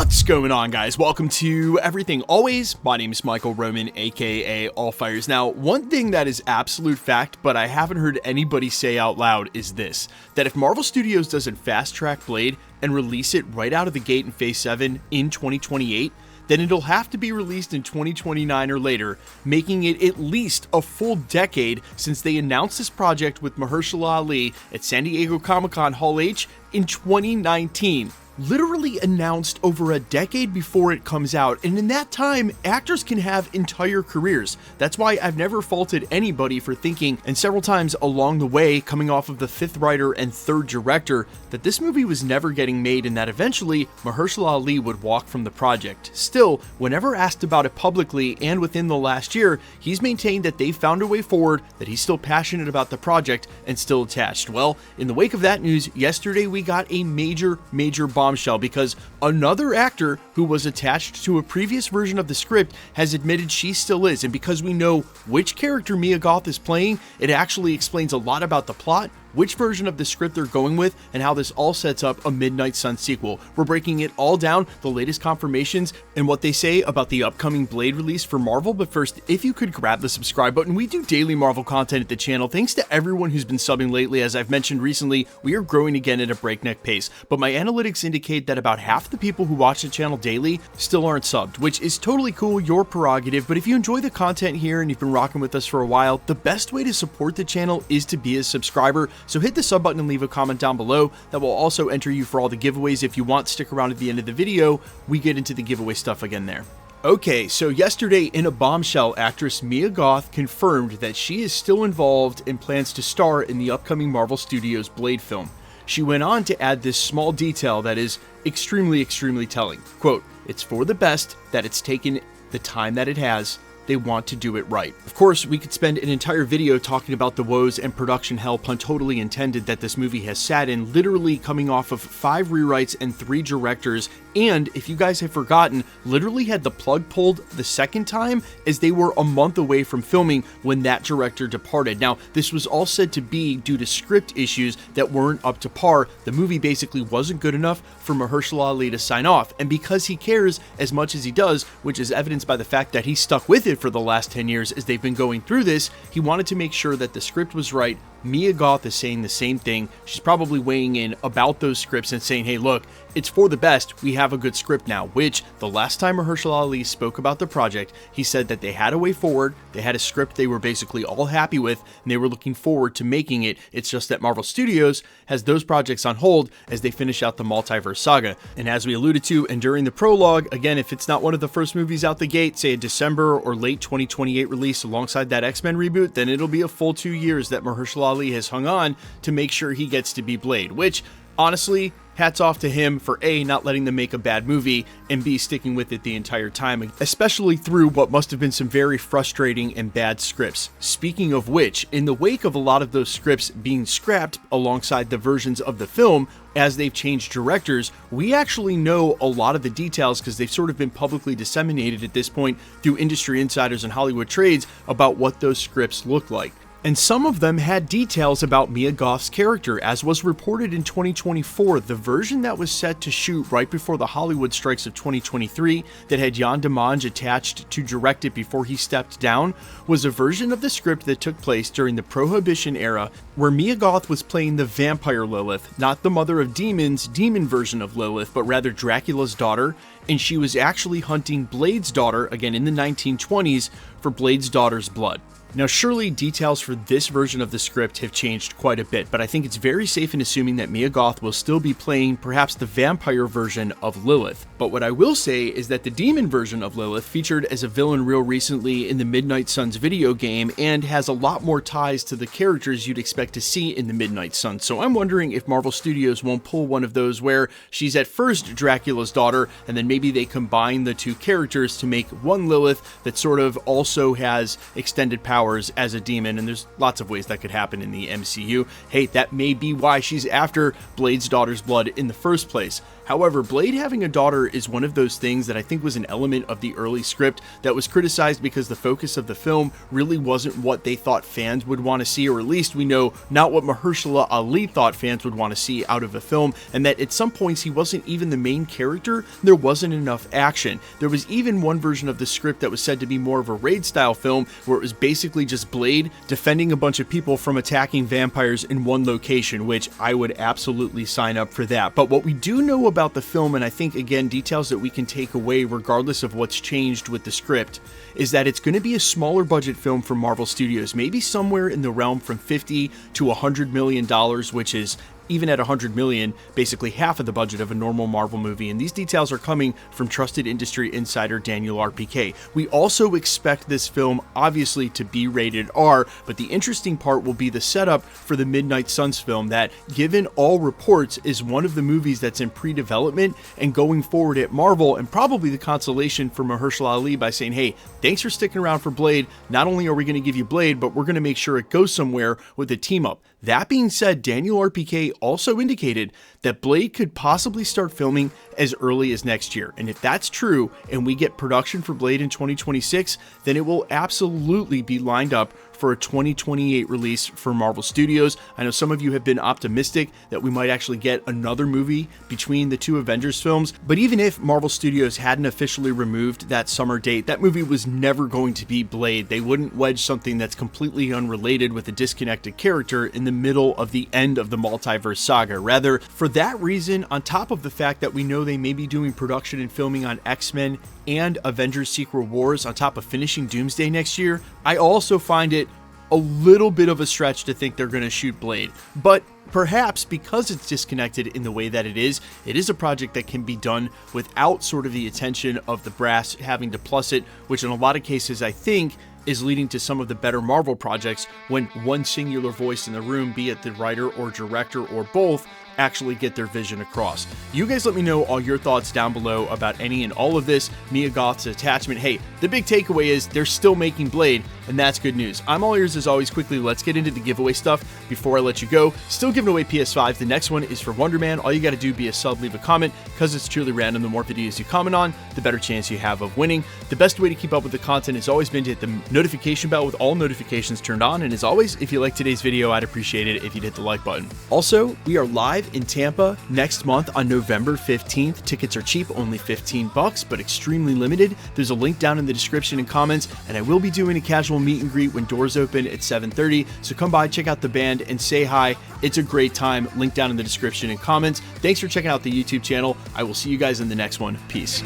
What's going on, guys? Welcome to Everything Always. My name is Michael Roman, aka Allfires. Now, one thing that is absolute fact, but I haven't heard anybody say out loud, is this: that if Marvel Studios doesn't fast-track Blade and release it right out of the gate in Phase 7 in 2028, then it'll have to be released in 2029 or later, making it at least a full decade since they announced this project with Mahershala Ali at San Diego Comic-Con Hall H in 2019. Literally announced over a decade before it comes out, and in that time, actors can have entire careers. That's why I've never faulted anybody for thinking, and several times along the way, coming off of the fifth writer and third director, that this movie was never getting made and that eventually Mahershala Ali would walk from the project. Still, whenever asked about it publicly and within the last year, he's maintained that they found a way forward, that he's still passionate about the project and still attached. Well, in the wake of that news, yesterday we got a major bombshell because another actor who was attached to a previous version of the script has admitted she still is, and because we know which character Mia Goth is playing, it actually explains a lot about the plot, which version of the script they're going with, and how this all sets up a Midnight Sun sequel. We're breaking it all down, the latest confirmations, and what they say about the upcoming Blade release for Marvel. But first, if you could grab the subscribe button. We do daily Marvel content at the channel. Thanks to everyone who's been subbing lately. As I've mentioned recently, we are growing again at a breakneck pace, but my analytics indicate that about half the people who watch the channel daily still aren't subbed, which is totally cool, your prerogative. But if you enjoy the content here and you've been rocking with us for a while, the best way to support the channel is to be a subscriber. So hit the sub button and leave a comment down below. That will also enter you for all the giveaways. If you want, stick around at the end of the video. We get into the giveaway stuff again there. Okay, so yesterday in a bombshell, actress Mia Goth confirmed that she is still involved and plans to star in the upcoming Marvel Studios Blade film. She went on to add this small detail that is extremely telling. Quote, "It's for the best that it's taken the time that it has. They want to do it right." Of course, we could spend an entire video talking about the woes and production hell, pun totally intended, that this movie has sat in, literally coming off of 5 rewrites and 3 directors, and if you guys have forgotten, literally had the plug pulled the second time as they were a month away from filming when that director departed. Now, this was all said to be due to script issues that weren't up to par. The movie basically wasn't good enough for Mahershala Ali to sign off, and because he cares as much as he does, which is evidenced by the fact that he stuck with it for the last 10 years as they've been going through this, he wanted to make sure that the script was right. Mia Goth is saying the same thing. She's probably weighing in about those scripts and saying, hey, look, it's for the best. We have a good script now, which the last time Mahershala Ali spoke about the project, he said that they had a way forward. They had a script they were basically all happy with, and they were looking forward to making it. It's just that Marvel Studios has those projects on hold as they finish out the Multiverse saga. And as we alluded to, and during the prologue, again, if it's not one of the first movies out the gate, say a December or late 2028 release alongside that X-Men reboot, then it'll be a full 2 years that Mahershala Ali has hung on to make sure he gets to be Blade, which, honestly, hats off to him for A, not letting them make a bad movie, and B, sticking with it the entire time, especially through what must have been some very frustrating and bad scripts. Speaking of which, in the wake of a lot of those scripts being scrapped alongside the versions of the film, as they've changed directors, we actually know a lot of the details because they've sort of been publicly disseminated at this point through industry insiders and Hollywood trades about what those scripts look like. And some of them had details about Mia Goth's character, as was reported in 2024. The version that was set to shoot right before the Hollywood strikes of 2023, that had Jan Demange attached to direct it before he stepped down, was a version of the script that took place during the Prohibition era, where Mia Goth was playing the vampire Lilith, not the mother of demons, demon version of Lilith, but rather Dracula's daughter, and she was actually hunting Blade's daughter, again in the 1920s, for Blade's daughter's blood. Now, surely details for this version of the script have changed quite a bit, but I think it's very safe in assuming that Mia Goth will still be playing perhaps the vampire version of Lilith. But what I will say is that the demon version of Lilith featured as a villain real recently in the Midnight Suns video game and has a lot more ties to the characters you'd expect to see in the Midnight Suns. So I'm wondering if Marvel Studios won't pull one of those where she's at first Dracula's daughter, and then maybe they combine the two characters to make one Lilith that sort of also has extended powers powers as a demon, and there's lots of ways that could happen in the MCU. Hey, that may be why she's after Blade's daughter's blood in the first place. However, Blade having a daughter is one of those things that I think was an element of the early script that was criticized because the focus of the film really wasn't what they thought fans would want to see, or at least we know not what Mahershala Ali thought fans would want to see out of a film, and that at some points he wasn't even the main character. There wasn't enough action. There was even one version of the script that was said to be more of a raid style film where it was basically just Blade defending a bunch of people from attacking vampires in one location, which I would absolutely sign up for that. But what we do know about the film, and I think again details that we can take away regardless of what's changed with the script, is that it's going to be a smaller budget film from Marvel Studios, maybe somewhere in the realm from $50 to $100 million, which is, even at $100 million, basically half of the budget of a normal Marvel movie, and these details are coming from trusted industry insider Daniel RPK. We also expect this film, obviously, to be rated R, but the interesting part will be the setup for the Midnight Suns film that, given all reports, is one of the movies that's in pre-development and going forward at Marvel, and probably the consolation for Mahershala Ali by saying, hey, thanks for sticking around for Blade. Not only are we going to give you Blade, but we're going to make sure it goes somewhere with a team up. That being said, Daniel RPK also indicated that Blade could possibly start filming as early as next year. And if that's true, and we get production for Blade in 2026, then it will absolutely be lined up for a 2028 release for Marvel Studios. I know some of you have been optimistic that we might actually get another movie between the two Avengers films, but even if Marvel Studios hadn't officially removed that summer date, that movie was never going to be Blade. They wouldn't wedge something that's completely unrelated with a disconnected character in the middle of the end of the Multiverse saga. Rather, for that reason, on top of the fact that we know they may be doing production and filming on X-Men and Avengers Secret Wars on top of finishing Doomsday next year, I also find it a little bit of a stretch to think they're going to shoot Blade. But perhaps because it's disconnected in the way that it is a project that can be done without sort of the attention of the brass having to plus it, which in a lot of cases I think is leading to some of the better Marvel projects when one singular voice in the room, be it the writer or director or both, actually get their vision across. You guys let me know all your thoughts down below about any and all of this. Mia Goth's attachment. Hey, the big takeaway is they're still making Blade, and that's good news. I'm all ears as always. Quickly, let's get into the giveaway stuff before I let you go. Still giving away PS5. The next one is for Wonder Man. All you got to do, be a sub, leave a comment, because it's truly random. The more videos you comment on, the better chance you have of winning. The best way to keep up with the content has always been to hit the notification bell with all notifications turned on. And as always, if you like today's video, I'd appreciate it if you'd hit the like button. Also, we are live in Tampa next month on November 15th. Tickets are cheap, only $15, but extremely limited. There's a link down in the description and comments, and I will be doing a casual meet and greet when doors open at 7:30. So come by, check out the band, and say hi. It's a great time. Link down in the description and comments. Thanks for checking out the YouTube channel. I will see you guys in the next one. Peace.